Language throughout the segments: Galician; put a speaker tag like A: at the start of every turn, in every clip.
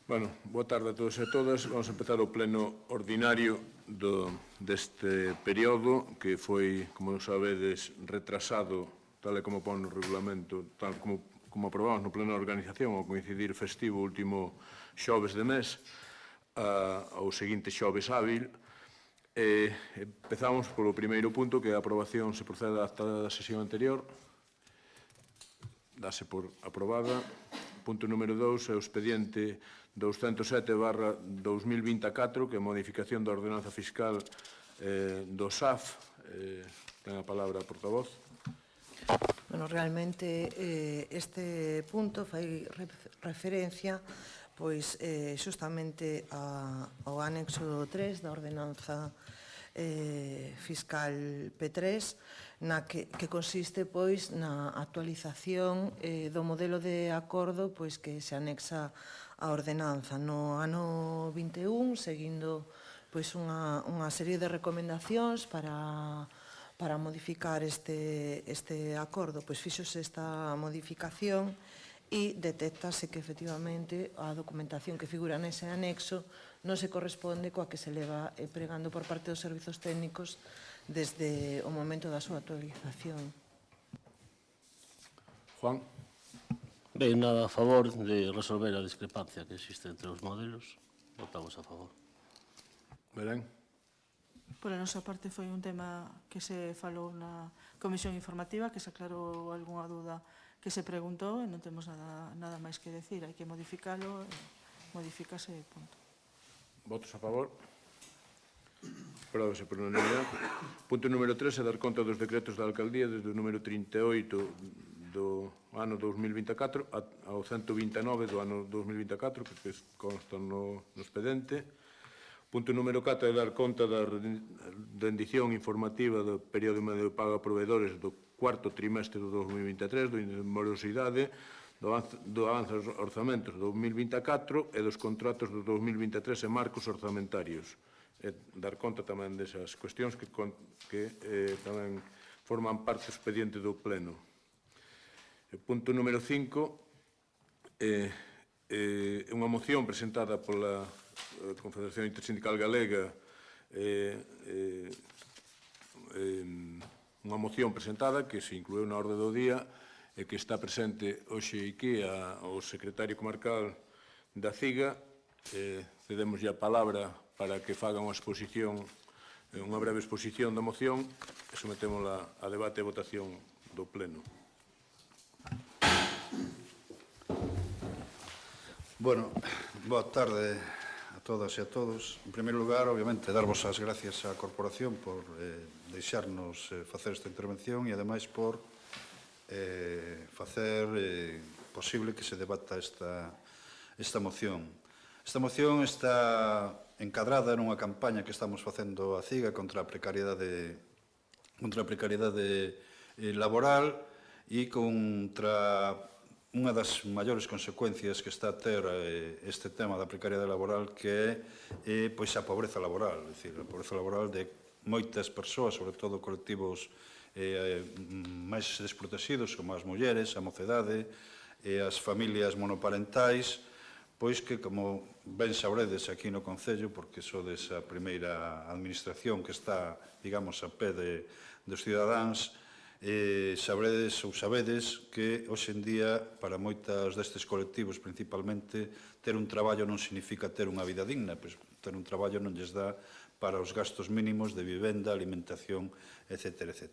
A: Bueno, boa tarde a todos e a todas. Vamos a empezar o pleno ordinario deste período que foi, como sabedes, retrasado tal e como pon no regulamento, tal como aprobamos no pleno de organización ao coincidir festivo o último xoves de mes ao seguinte xoves hábil. Empezamos polo primeiro punto, que é a aprobación se procede a acta da sesión anterior. Dase por aprobada. Punto número 2 é o expediente 207/2024, que é a modificación da ordenanza fiscal do SAF. Ten a palabra a portavoz.
B: Bueno, realmente este punto fai referencia pois xustamente ao anexo 3 da ordenanza fiscal P3, na que consiste pois na actualización do modelo de acordo pois que se anexa á ordenanza. No ano 21, seguindo pois unha serie de recomendacións para modificar este acordo, pois fíxose esta modificación e detéctase que efectivamente a documentación que figura nese anexo non se corresponde coa que se leva pregando por parte dos servizos técnicos desde o momento da súa actualización.
A: Juan.
C: Ben, nada a favor de resolver a discrepancia que existe entre os modelos. Votamos a favor.
A: Belén.
D: Pola nosa parte foi un tema que se falou na comisión informativa, que se aclarou algunha dúda que se preguntou e non temos nada máis que decir. Hai que modificalo, modifícase e punto.
A: Votos a favor? Apróbase por unanimidade. Punto número 3 é dar conta dos decretos da alcaldía desde o número 38 do ano 2024 ao 129 do ano 2024, que constan no expedente. Punto número 4 é dar conta da rendición informativa do período medio de pago a proveedores do cuarto trimestre do 2023, do morosidade, do avance dos orzamentos do 2024 e dos contratos do 2023 e marcos orzamentarios. E dar conta tamén desas cuestións que tamén forman parte do expediente do Pleno. Punto número 5 é unha moción presentada pola Confederación Intersindical Galega, unha moción presentada que se incluiu na orde do día e que está presente hoxe aquí o secretario comarcal da CIGA. Cedemos a palabra para que faga unha exposición, unha breve exposición da moción e sometémola a debate e votación do Pleno.
E: Bueno, boa tarde a todas e a todos. En primeiro lugar, obviamente, darvos as gracias á Corporación por deixarnos facer esta intervención e, ademais, por facer posible que se debata esta moción. Esta moción está encadrada nunha campaña que estamos facendo a CIGA contra a precariedade laboral e contra unha das maiores consecuencias que está a ter este tema da precariedade laboral, que é pois a pobreza laboral, é dicir, a pobreza laboral de moitas persoas, sobre todo colectivos máis desprotegidos, como as mulleres, a mocedade e as familias monoparentais, pois que, como ben sabredes aquí no Concello, porque sodes a primeira administración que está, digamos, a pé dos cidadáns, sabredes ou sabedes que hoxe en día para moitas destes colectivos principalmente ter un traballo non significa ter unha vida digna, pois ter un traballo non lles dá para os gastos mínimos de vivenda, alimentación, etc.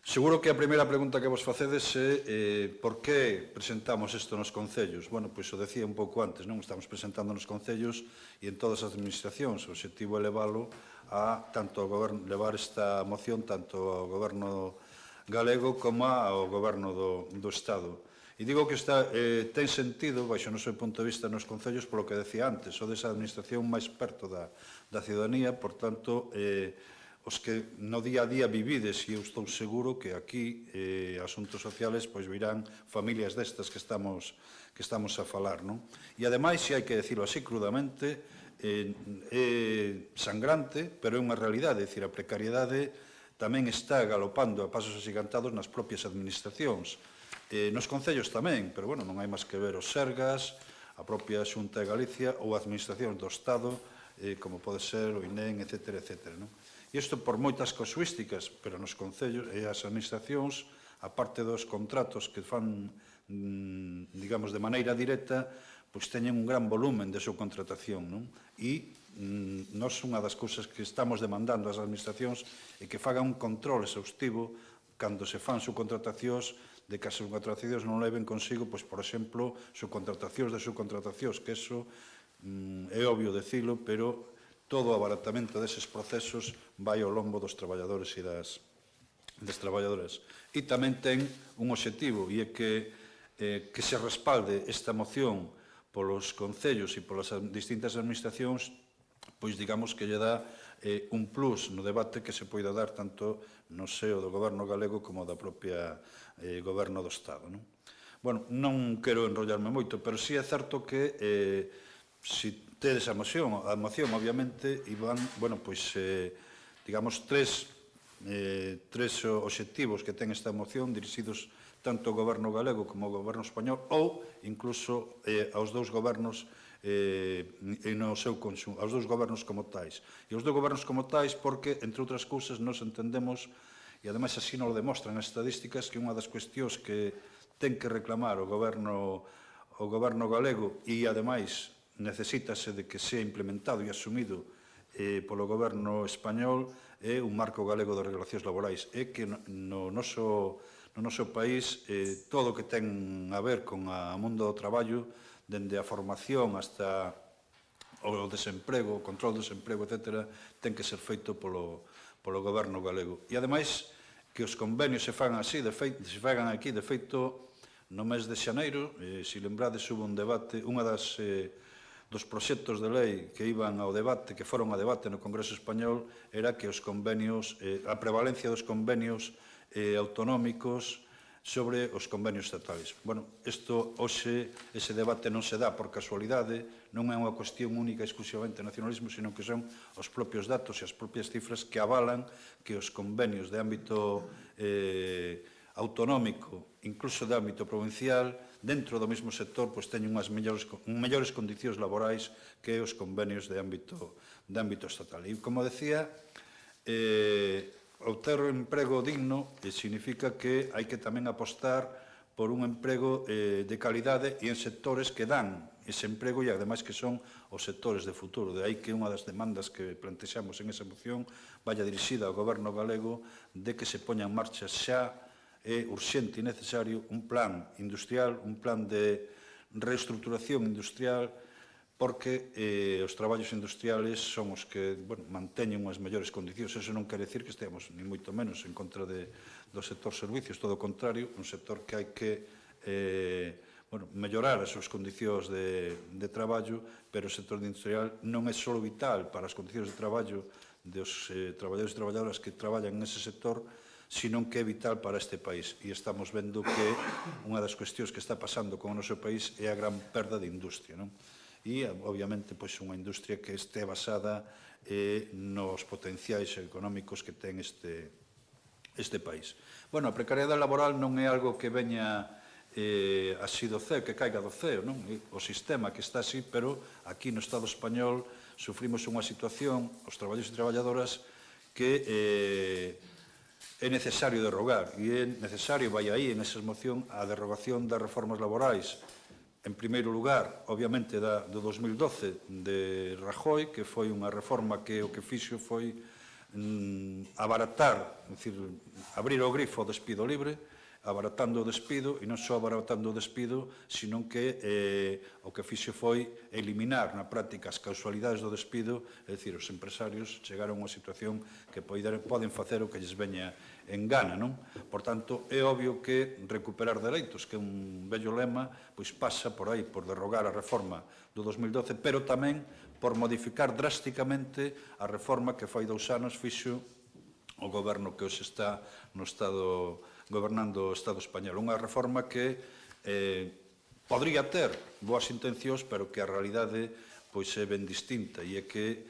E: Seguro que a primeira pregunta que vos facedes é por que presentamos isto nos concellos? Bueno, pois o decía un pouco antes, non? Estamos presentando nos concellos e en todas as administracións. O obxectivo é leválo a tanto ao goberno, levar esta moción tanto ao goberno galego como ao goberno do Estado. E digo que ten sentido, baixo o noso punto de vista, nos concellos, polo que decía antes, o desa administración máis perto da ciudadanía, por tanto, os que no día a día vivides, e eu estou seguro que aquí asuntos sociales pois virán familias destas que estamos a falar, non? E ademais, se hai que decirlo así crudamente, é sangrante, pero é unha realidade, é dicir, a precariedade tamén está galopando a pasos axigantados nas propias administracións. Nos concellos tamén, pero bueno, non hai máis que ver os Sergas, a propia Xunta de Galicia ou administracións do Estado, como pode ser o INEM, etc. Non? E isto por moitas casuísticas, pero nos concellos e as administracións, a parte dos contratos que fan, digamos, de maneira directa, pois teñen un gran volumen de subcontratación, non? E nós unha das cousas que estamos demandando ás administracións é que fagan un control exhaustivo cando se fan subcontratacións, de que as subcontratacións non leven consigo, pois, por exemplo, subcontratacións de subcontratacións, que eso é obvio decilo, pero todo o abaratamento deses procesos vai ao lombo dos traballadores e das traballadoras. E tamén ten un obxectivo, e é que se respalde esta moción polos concellos e polas distintas administracións, pois digamos que lle dá un plus no debate que se poida dar tanto no seo do Goberno galego como da propia Goberno do Estado. Bueno, non quero enrollarme moito, pero sí é certo que se tedes a moción obviamente, iban, bueno, pois, digamos, tres obxectivos que ten esta moción dirixidos tanto ao Goberno galego como ao Goberno español ou incluso aos dous gobernos no seu conxunto, aos dous gobernos como tais. E os dous gobernos como tais porque, entre outras cousas, nos entendemos, e ademais así nos lo demostran as estadísticas, que unha das cuestións que ten que reclamar o Goberno galego e, ademais, necesítase de que sea implementado e asumido polo Goberno español é un marco galego de relacións laborais. É que no noso país todo o que ten a ver con o mundo do traballo, dende a formación hasta o desemprego, o control do desemprego, etc., ten que ser feito polo Goberno galego. E, ademais, que os convenios se fagan así, se fagan aquí, de feito, no mes de xaneiro, se lembrades, hubo un debate, unha dos proxectos de lei que iban ao debate, que foron a debate no Congreso Español, era que os convenios, a prevalencia dos convenios autonómicos sobre os convenios estatales. Bueno, hoxe, ese debate non se dá por casualidade, non é unha cuestión única exclusivamente nacionalismo, sino que son os propios datos e as propias cifras que avalan que os convenios de ámbito autonómico, incluso de ámbito provincial, dentro do mesmo sector, pois teñen unhas mellores condicións laborais que os convenios de ámbito estatal. E, como decía, obter un emprego digno significa que hai que tamén apostar por un emprego de calidade e en sectores que dan ese emprego e, ademais, que son os sectores de futuro. De aí que unha das demandas que plantexamos en esa moción vaya dirixida ao Goberno galego de que se poña en marcha xa é urxente e necesario un plan industrial, un plan de reestructuración industrial, porque os traballos industriales son os que manteñen unhas mellores condicións. Eso non quere dicir que estemos, ni moito menos, en contra do sector servicios, todo o contrario, un sector que hai que mellorar as súas condicións de traballo, pero o sector industrial non é só vital para as condicións de traballo dos traballadores e traballadoras que traballan nese sector, sino que é vital para este país. E estamos vendo que unha das cuestións que está pasando con o noso país é a gran perda de industria, non? E, obviamente, unha industria que este basada nos potenciais económicos que ten este país. Bueno, a precariedade laboral non é algo que veña así do ceo, que caiga do ceo, non? O sistema que está así, pero aquí no Estado español sufrimos unha situación, os traballadores e traballadoras, que é necesario derrogar, e é necesario, vai aí en esa moción, a derrogación das reformas laborais. En primeiro lugar, obviamente, do 2012 de Rajoy, que foi unha reforma que o que fixo foi abaratar, é dicir, abrir o grifo ao despido libre, abaratando o despido, e non só abaratando o despido, sino que o que fixo foi eliminar na práctica as causalidades do despido, é dicir, os empresarios chegaron a unha situación que poden facer o que lles veña en gana, non? Por tanto, é obvio que recuperar dereitos, que é un bello lema, pois pasa por aí, por derrogar a reforma do 2012, pero tamén por modificar drásticamente a reforma que fai 2 anos fixo o goberno que hoxe está no Estado gobernando o Estado español. Unha reforma que podría ter boas intencións, pero que a realidade pois é ben distinta, e é que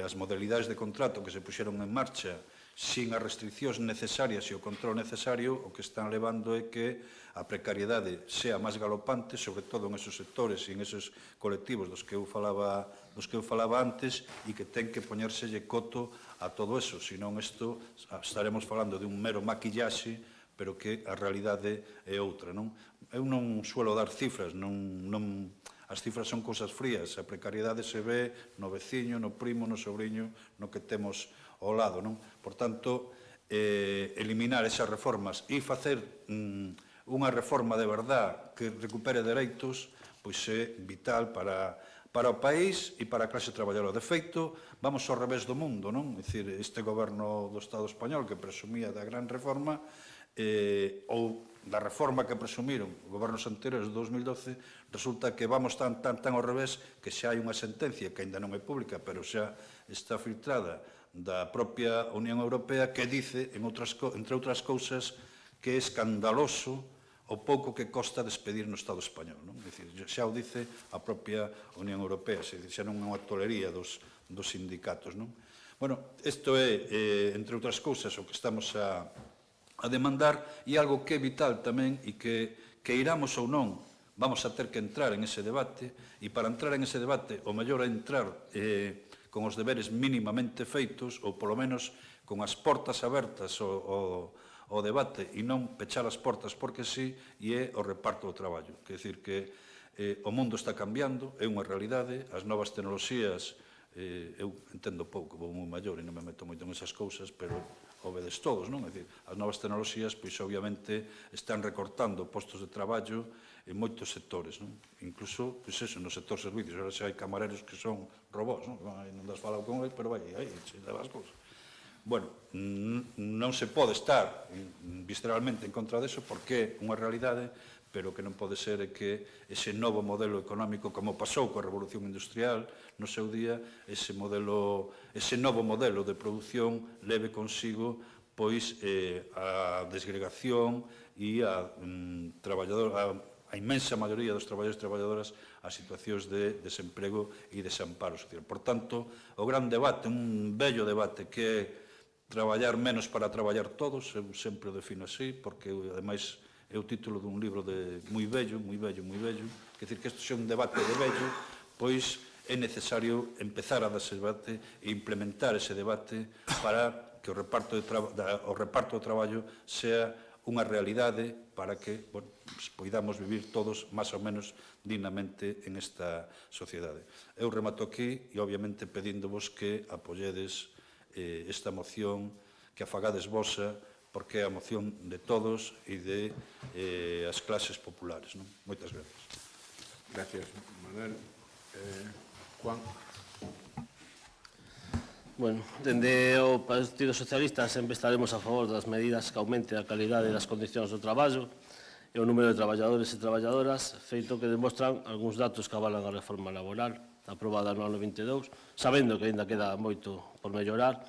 E: as modalidades de contrato que se puxeron en marcha sin as restriccións necesarias e o control necesario, o que están levando é que a precariedade sea máis galopante, sobre todo en esos sectores e en esos colectivos dos que eu falaba antes, e que ten que poñérselle coto a todo eso, senón isto estaremos falando de un mero maquillaxe, pero que a realidade é outra, non? Eu non suelo dar cifras, as cifras son cousas frías, a precariedade se ve no veciño, no primo, no sobrinho, no que temos ao lado, non? Por tanto, eliminar esas reformas e facer unha reforma de verdad que recupere dereitos, pois é vital para o país e para a clase traballadora. De feito, vamos ao revés do mundo, non? É dicir, este goberno do Estado español que presumía da gran reforma, ou da reforma que presumiron gobernos anteriores de 2012, resulta que vamos tan ao revés que xa hai unha sentencia que ainda non é pública, pero xa está filtrada da propia Unión Europea que dice, entre outras cousas, que é escandaloso o pouco que costa despedir no Estado español. Non? É dicir, xa o dice a propia Unión Europea, xa non é unha tolería dos sindicatos. Non? Bueno, isto é, entre outras cousas, o que estamos a demandar, e algo que é vital tamén e que iramos ou non vamos a ter que entrar en ese debate, e para entrar en ese debate o mellor é entrar con os deberes mínimamente feitos, ou polo menos con as portas abertas ao debate e non pechar as portas porque sí, e é o reparto do traballo. Quer dicir que o mundo está cambiando, é unha realidade, as novas tecnoloxías, eu entendo pouco, vou moi maior e non me meto moito en esas cousas, pero o vedes todos, non? É dicir, as novas tecnoloxías, pois, obviamente, están recortando postos de traballo en moitos sectores, non? Incluso, pois, eso, no sector servicios, ahora xa hai camareros que son robós, non? Non das falado con eles, pero vai, aí, se leva as cousas. Bueno, non se pode estar visceralmente en contra deso, porque é unha realidade, pero que non pode ser que ese novo modelo económico, como pasou coa Revolución Industrial no seu día, ese novo modelo de produción leve consigo pois a desgregación e a inmensa maioría dos traballadores e traballadoras a situacións de desemprego e desamparo social. Por tanto, o gran debate, un bello debate que é traballar menos para traballar todos, eu sempre o defino así, porque ademais é o título dun libro moi bello, quer dizer que isto é un debate de bello, pois é necesario empezar a darse debate e implementar ese debate para que o reparto do traballo sea unha realidade para que poidamos vivir todos máis ou menos dignamente en esta sociedade. Eu remato aquí e obviamente pedíndovos que apoyedes esta moción, que a fagades vosa, porque é a moción de todos e de as clases populares. Non? Moitas gracias.
A: Gracias, Manuel. Juan.
C: Bueno, dende o Partido Socialista sempre estaremos a favor das medidas que aumente a calidade das condicións do traballo e o número de traballadores e traballadoras, feito que demostran algúns datos que avalan a reforma laboral aprobada no ano 22, sabendo que ainda queda moito por mellorar,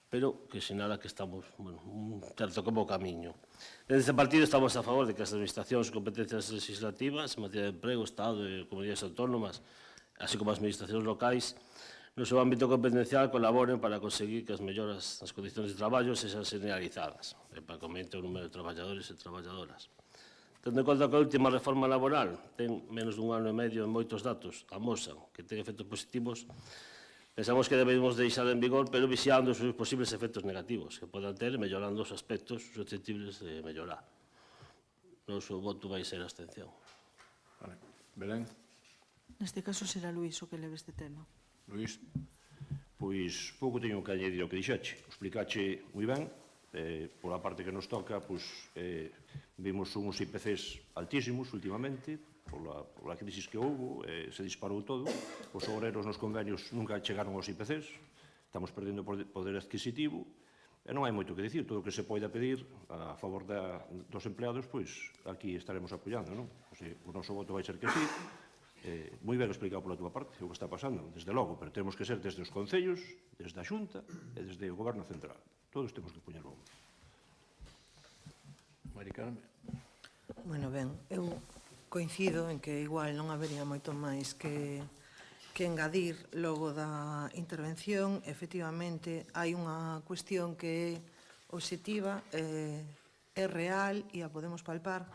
C: pero que sinala que estamos un certo como camiño. Desde ese partido estamos a favor de que as administracións competencias legislativas en materia de emprego, Estado e comunidades autónomas, así como as administracións locais, no seu ámbito competencial colaboren para conseguir que as melloras das condicións de traballo sexan generalizadas e para que aumente o número de traballadores e traballadoras. Tendo en conta que a última reforma laboral ten menos dun ano e medio en moitos datos, amosan que ten efectos positivos, pensamos que debemos deixar en vigor, pero vixiando os seus posibles efectos negativos que podan ter, mellorando os aspectos susceptibles de mellorar. O noso voto vai ser a abstención.
A: Vale. Belén.
D: Neste caso será Luís o que leve este tema.
A: Luís.
F: Pois pouco teño que añadir ao que dixache. Explicache moi ben. Pola parte que nos toca, vimos uns IPCs altísimos últimamente, pola crisis que houve, se disparou todo. Os obreros nos convenios nunca chegaron aos IPCs, estamos perdendo poder adquisitivo, e non hai moito que dicir. Todo o que se poida pedir a favor dos empleados, pois aquí estaremos apoiando, non? O noso voto vai ser que sí. Moi ben explicado pola túa parte o que está pasando, desde logo, pero temos que ser desde os concellos, desde a Xunta e desde o Goberno Central. Todos temos que poñer o ombro.
A: Mari Carme.
B: Bueno, ben, eu coincido en que igual non habería moito máis que que engadir logo da intervención. Efectivamente, hai unha cuestión que é obxectiva, é real e a podemos palpar,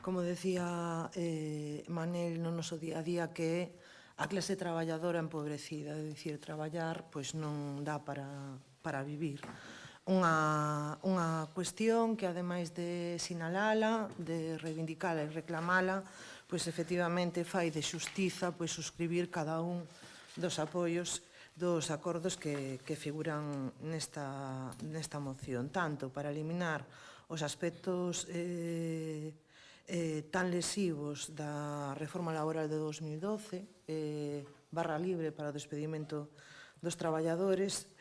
B: como decía Manel no noso día a día, que é a clase traballadora empobrecida, é dicir, traballar pois non dá para vivir. Unha cuestión que, ademais de sinalala, de reivindicala e reclamala, pois efectivamente fai de xustiza pois suscribir cada un dos apoios dos acordos que figuran nesta moción, tanto para eliminar os aspectos tan lesivos da reforma laboral de 2012, barra libre para o despedimento dos traballadores,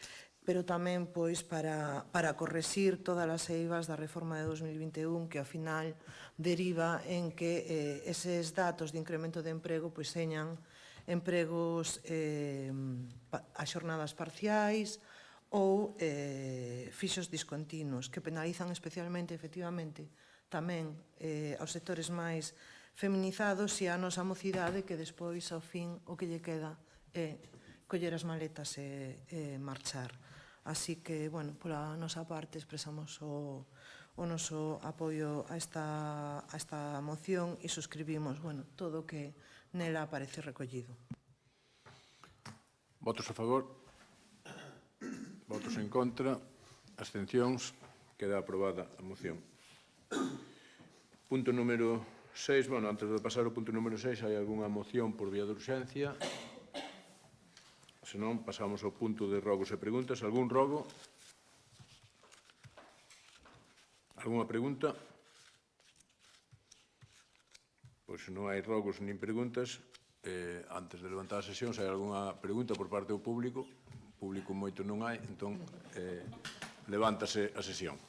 B: pero tamén pois para correxir todas as eivas da reforma de 2021 que ao final deriva en que eses datos de incremento de emprego pois señan empregos a xornadas parciais ou fixos discontinuos que penalizan especialmente, efectivamente, tamén aos sectores máis feminizados e a nosa mocidade que despois, ao fin, o que lle queda é coller as maletas e marchar. Así que, bueno, pola nosa parte expresamos o noso apoio a esta moción e suscribimos, bueno, todo o que nela aparece recollido.
A: Votos a favor? Votos en contra? Abstencións? Queda aprobada a moción. Punto número 6. Bueno, antes de pasar ao punto número 6, hai algunha moción por vía de urxencia? Se non, pasamos ao punto de rogos e preguntas. Algún rogo? Algúna pregunta? Pois se non hai rogos nin preguntas, antes de levantar a sesión, se hai algunha pregunta por parte do público, público moito non hai, entón levántase a sesión.